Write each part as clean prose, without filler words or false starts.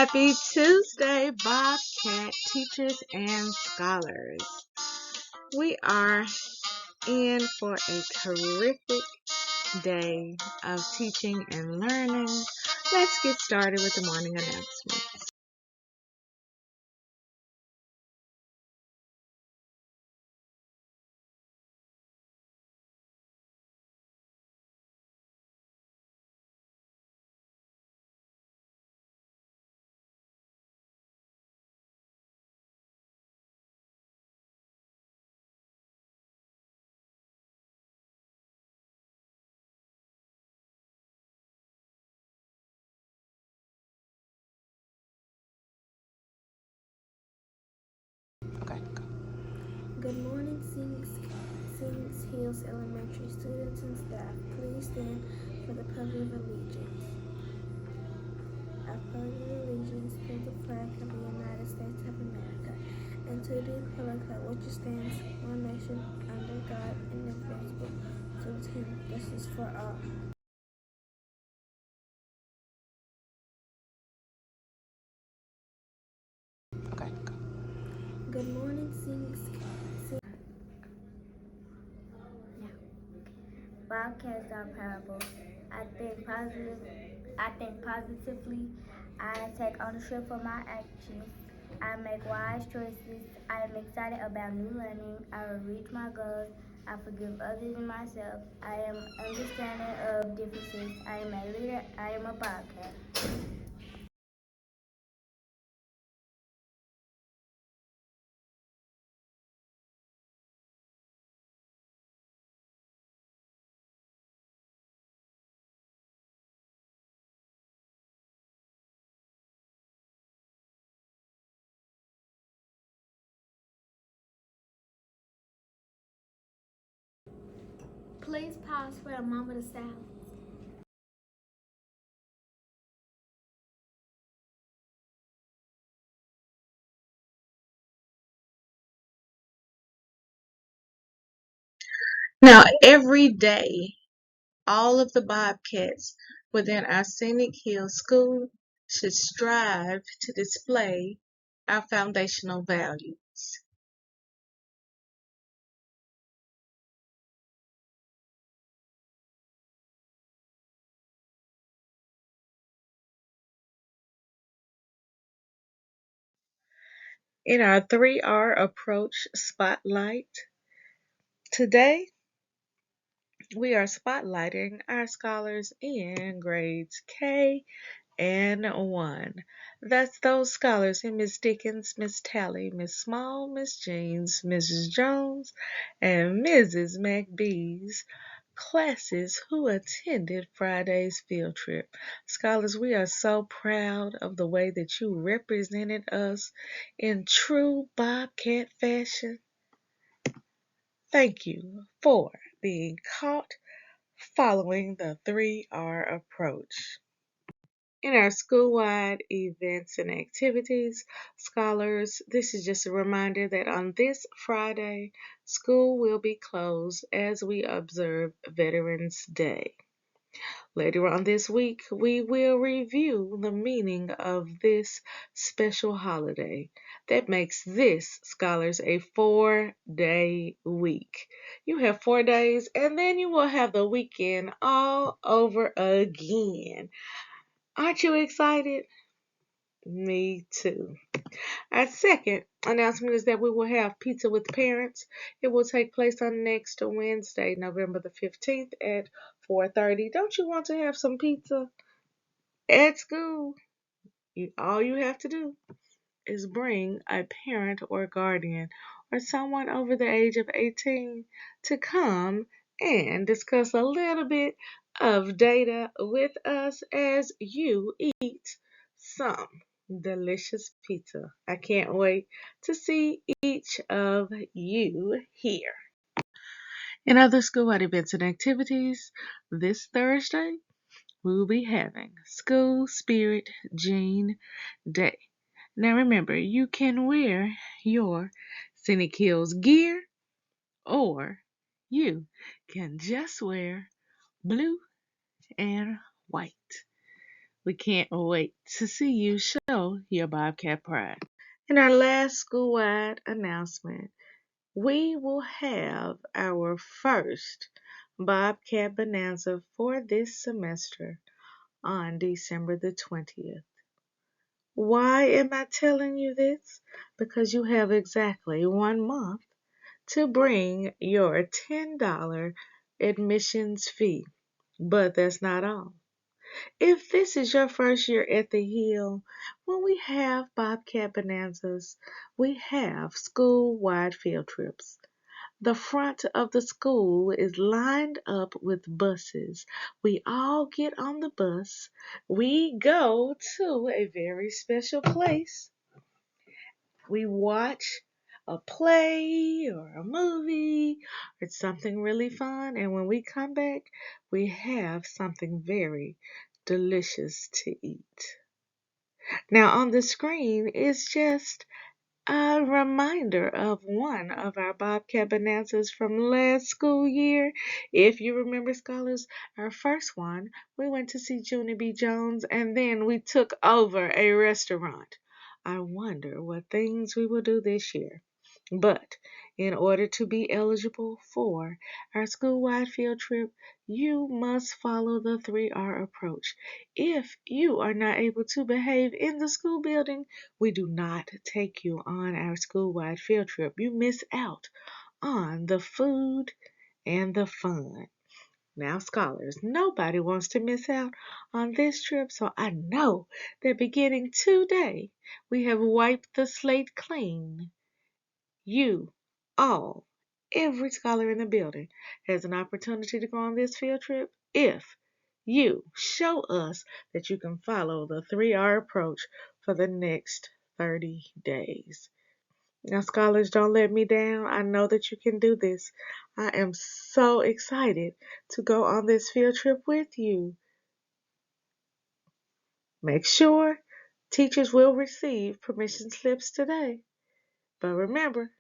Happy Tuesday, Bobcat teachers and scholars. We are in for a terrific day of teaching and learning. Let's get started with the morning announcement. Good morning, Scenic Hills Elementary students and staff. Please stand for the Pledge of Allegiance. I pledge allegiance to the flag of the United States of America and to the republic for which it stands, one nation, under God, indivisible, with him, justice for all. Good morning, Bobcats are parables. I think positively. I take ownership for my actions. I make wise choices. I am excited about new learning. I will reach my goals. I forgive others and myself. I am understanding of differences. I am a leader. I am a Bobcat. Please pause for a moment of silence. Now, every day, all of the Bobcats within our Scenic Hills School should strive to display our foundational values. In our 3R approach spotlight, today we are spotlighting our scholars in grades K and 1. That's those scholars in Miss Dickens, Miss Talley, Miss Small, Miss Jeans, Mrs. Jones, and Mrs. McBee's classes who attended Friday's field trip. Scholars, we are so proud of the way that you represented us in true Bobcat fashion. Thank you for being caught following the 3R approach. In our school-wide events and activities, scholars, this is just a reminder that on this Friday, school will be closed as we observe Veterans Day. Later on this week, we will review the meaning of this special holiday that makes this, scholars, a 4-day week. You have 4 days, and then you will have the weekend all over again. Aren't you excited? Me too. Our second announcement is that we will have Pizza with Parents. It will take place on next Wednesday, November the 15th at 4:30. Don't you want to have some pizza at school? All you have to do is bring a parent or guardian or someone over the age of 18 to come and discuss a little bit of data with us as you eat some delicious pizza. I can't wait to see each of you here. In other school-wide events and activities, this Thursday we will be having School Spirit Jean Day. Now remember, you can wear your Scenic Hills gear or you can just wear blue and white. We can't wait to see you show your Bobcat pride. In our last school-wide announcement, we will have our first Bobcat Bonanza for this semester on December the 20th. Why am I telling you this? Because you have exactly 1 month to bring your $10 admissions fee. But that's not all. If this is your first year at the Hill, when we have Bobcat Bonanzas, we have school-wide field trips. The front of the school is lined up with buses. We all get on the bus. We go to a very special place. We watch a play or a movie or something really fun. And when we come back, we have something very delicious to eat. Now, on the screen is just a reminder of one of our Bobcat Bonanzas from last school year. If you remember, scholars, our first one, we went to see Junie B. Jones and then we took over a restaurant. I wonder what things we will do this year. But in order to be eligible for our school-wide field trip, you must follow the 3R approach. If you are not able to behave in the school building, we do not take you on our school-wide field trip. You miss out on the food and the fun. Now, scholars, nobody wants to miss out on this trip, so I know that beginning today, we have wiped the slate clean. You, all, every scholar in the building has an opportunity to go on this field trip if you show us that you can follow the 3R approach for the next 30 days. Now, scholars, don't let me down. I know that you can do this. I am so excited to go on this field trip with you. Make sure teachers will receive permission slips today. But remember,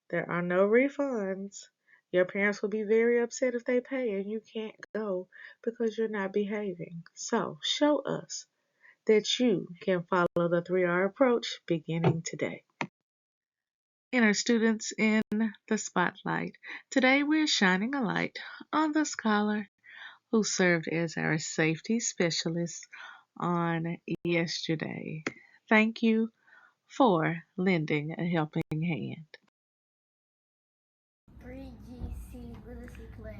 there are no refunds. Your parents will be very upset if they pay and you can't go because you're not behaving. So show us that you can follow the 3R approach beginning today. In our students in the spotlight, today we're shining a light on the scholar who served as our safety specialist on yesterday. Thank you for lending a helping hand. 3GC Literacy Pledge.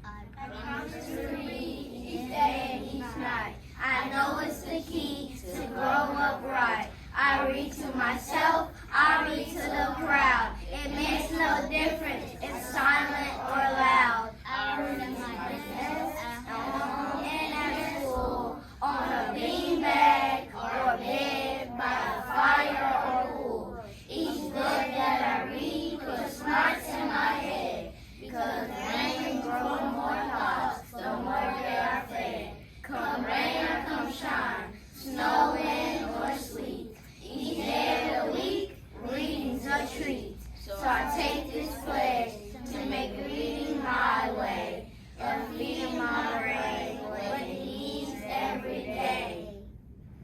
I promise to read each day and each night. I know it's the key to grow up right. I read to myself, I read to the crowd. It makes no difference if silent or loud. I read at my desk, at home, and at school, on a beanbag or bed, by a fire or pool. Each book that I read puts smarts in my head, because rain grows more thoughts, the more they are fed. Come rain or come shine, snow, wind, or sleet, each day of the week, reading's a treat. So I take this pledge to make reading my way, and feeding my brain what it needs every day.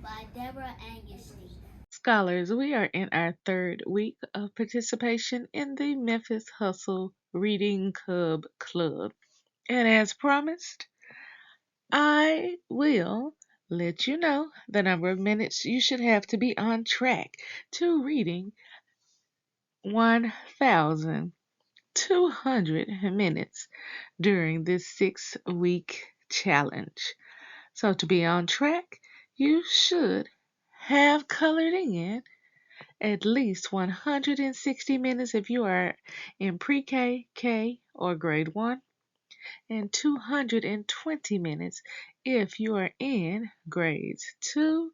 By Deborah Angustein. Scholars, we are in our third week of participation in the Memphis Hustle Reading Cub Club. And as promised, I will let you know the number of minutes you should have to be on track to reading 1,200 minutes during this 6-week challenge. So to be on track, you should have colored in at least 160 minutes if you are in pre-K, K, or grade 1, and 220 minutes if you are in grades 2,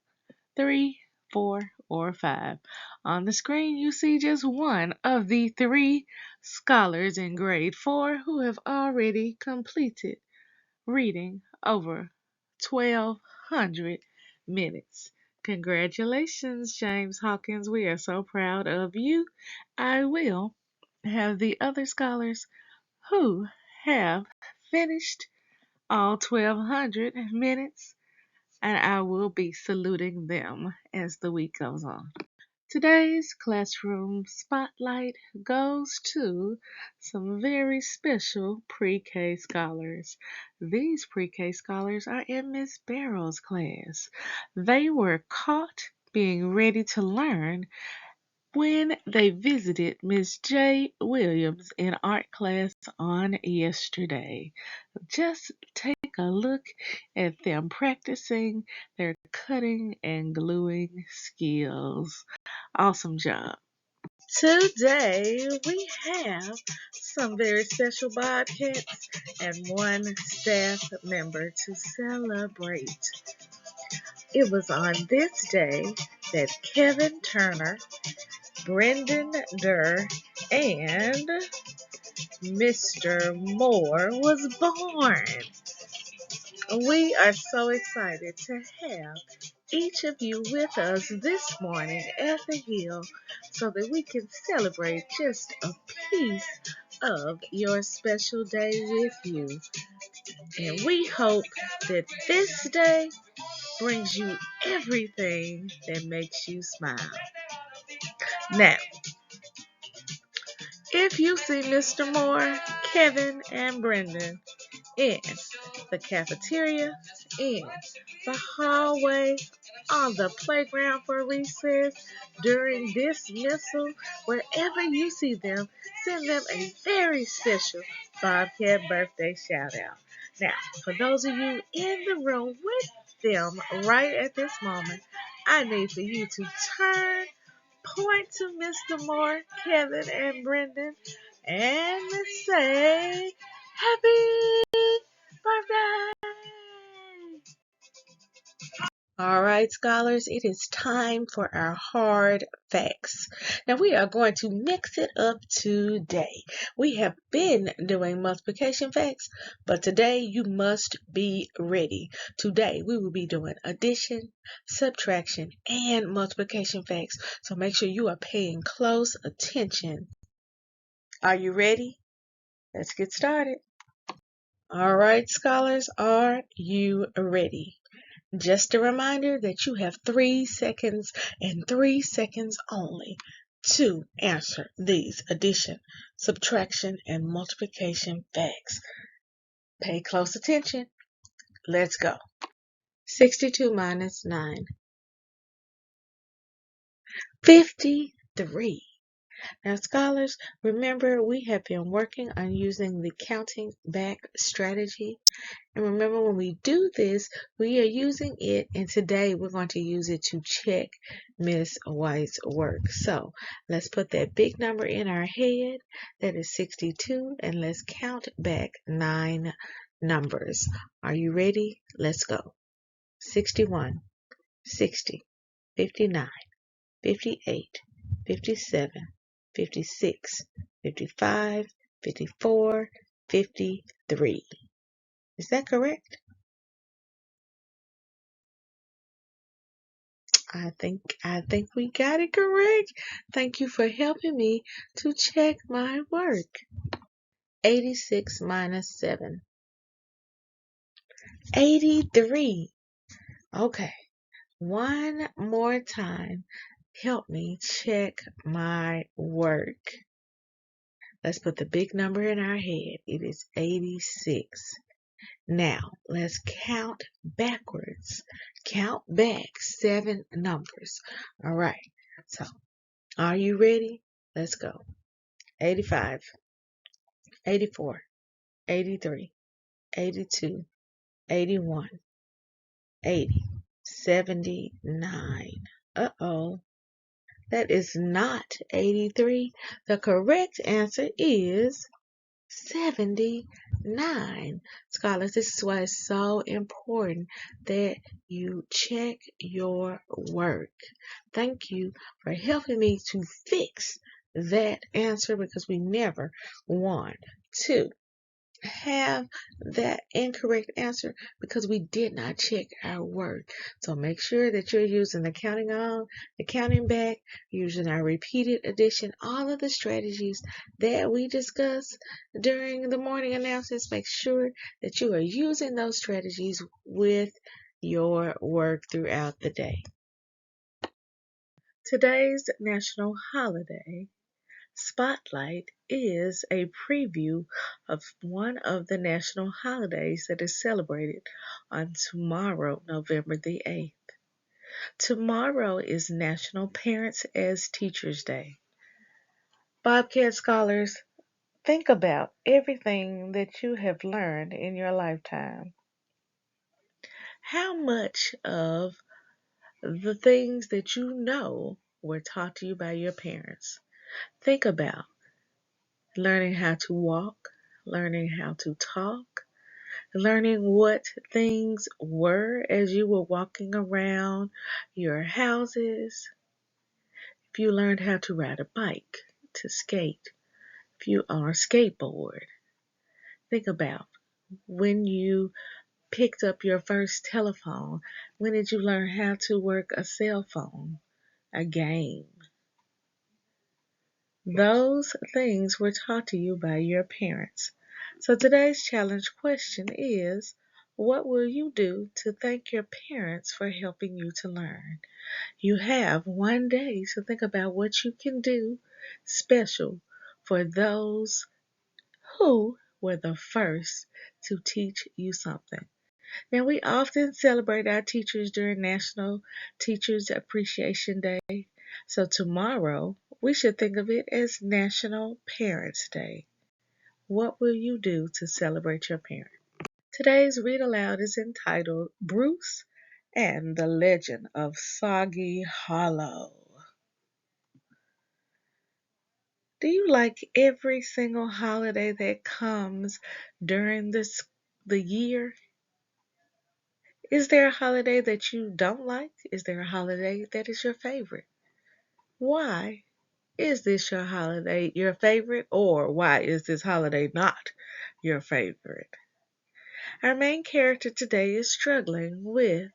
3, 4, or 5. On the screen, you see just one of the 3 scholars in grade 4 who have already completed reading over 1,200 minutes. Congratulations, James Hawkins. We are so proud of you. I will have the other scholars who have finished all 1,200 minutes and I will be saluting them as the week goes on. Today's classroom spotlight goes to some very special pre-K scholars. These pre-K scholars are in Miss Barrow's class. They were caught being ready to learn when they visited Miss J. Williams in art class on yesterday. Just take a look at them practicing their cutting and gluing skills. Awesome job. Today we have some very special Bobcats and one staff member to celebrate. It was on this day that Kevin Turner, Brendan Durr, and Mr. Moore was born. We are so excited to have each of you with us this morning at the Hill so that we can celebrate just a piece of your special day with you. And we hope that this day brings you everything that makes you smile. Now, if you see Mr. Moore, Kevin, and Brendan in the cafeteria, in the hallway, on the playground for recess, during dismissal, wherever you see them, send them a very special Bobcat birthday shout out. Now, for those of you in the room with them right at this moment, I need for you to point to Mr. Moore, Kevin, and Brendan, and say, Happy birthday! All right, scholars, it is time for our hard facts. Now, we are going to mix it up today. We have been doing multiplication facts, but today you must be ready. Today, we will be doing addition, subtraction, and multiplication facts. So make sure you are paying close attention. Are you ready? Let's get started. All right, scholars, are you ready? Just a reminder that you have 3 seconds and 3 seconds only to answer these addition, subtraction, and multiplication facts. Pay close attention. Let's go. 62 minus 9. 53. Now, scholars, remember we have been working on using the counting back strategy. And remember, when we do this, we are using it, and today we're going to use it to check Miss White's work. So let's put that big number in our head. That is 62, and let's count back 9 numbers. Are you ready? Let's go. 61, 60, 59, 58, 57, 56, 55, 54, 53. Is that correct? I think we got it correct. Thank you for helping me to check my work. 86 minus 7. 83. Okay. One more time. Help me check my work. Let's put the big number in our head. It is 86. Now, let's count backwards. Count back 7 numbers. All right. So, are you ready? Let's go. 85, 84, 83, 82, 81, 80, 79. Uh-oh. That is not 83. The correct answer is 79. Scholars, this is why it's so important that you check your work. Thank you for helping me to fix that answer, because we never want to have that incorrect answer because we did not check our work. So make sure that you're using the counting on, the counting back, using our repeated addition, all of the strategies that we discussed during the morning announcements. Make sure that you are using those strategies with your work throughout the day. Today's national holiday spotlight is a preview of one of the national holidays that is celebrated on tomorrow, November the 8th. Tomorrow is National Parents as Teachers Day. Bobcat Scholars, think about everything that you have learned in your lifetime. How much of the things that you know were taught to you by your parents? Think about learning how to walk, learning how to talk, learning what things were as you were walking around your houses. If you learned how to ride a bike, to skate, if you on a skateboard, think about when you picked up your first telephone. When did you learn how to work a cell phone, a game? Those things were taught to you by your parents. So today's challenge question is, what will you do to thank your parents for helping you to learn? You have one day to think about what you can do special for those who were the first to teach you something. Now, we often celebrate our teachers during National Teachers Appreciation Day. So, tomorrow, we should think of it as National Parents Day. What will you do to celebrate your parents? Today's Read Aloud is entitled Bruce and the Legend of Soggy Hollow. Do you like every single holiday that comes during the year? Is there a holiday that you don't like? Is there a holiday that is your favorite? Why is this your holiday your favorite, or why is this holiday not your favorite? Our main character today is struggling with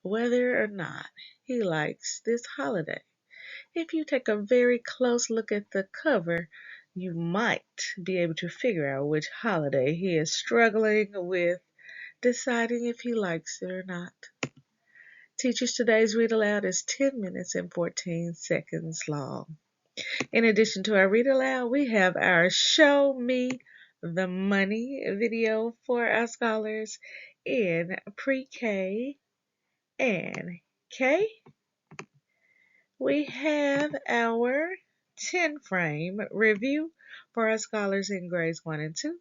whether or not he likes this holiday. If you take a very close look at the cover, you might be able to figure out which holiday he is struggling with deciding if he likes it or not. Teachers Today's Read Aloud is 10 minutes and 14 seconds long. In addition to our Read Aloud, we have our Show Me the Money video for our scholars in pre-K and K. We have our 10 frame review for our scholars in grades 1 and 2.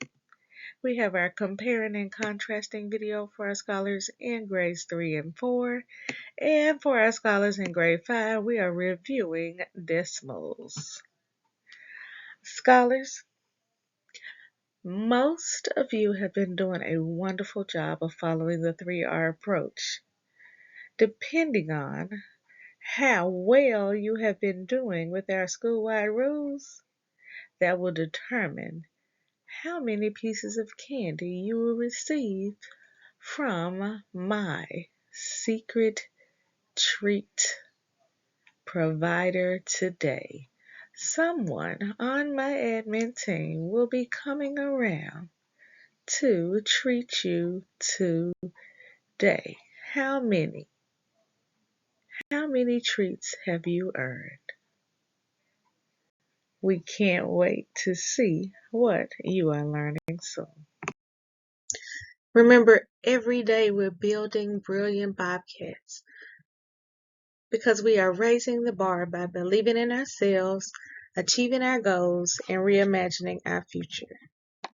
We have our comparing and contrasting video for our scholars in grades 3 and 4. And for our scholars in grade 5, we are reviewing decimals. Scholars, most of you have been doing a wonderful job of following the 3R approach. Depending on how well you have been doing with our school-wide rules, that will determine how many pieces of candy you will receive from my secret treat provider today. Someone on my admin team will be coming around to treat you today. How many? How many treats have you earned? We can't wait to see what you are learning soon. Remember, every day we're building brilliant Bobcats because we are raising the bar by believing in ourselves, achieving our goals, and reimagining our future.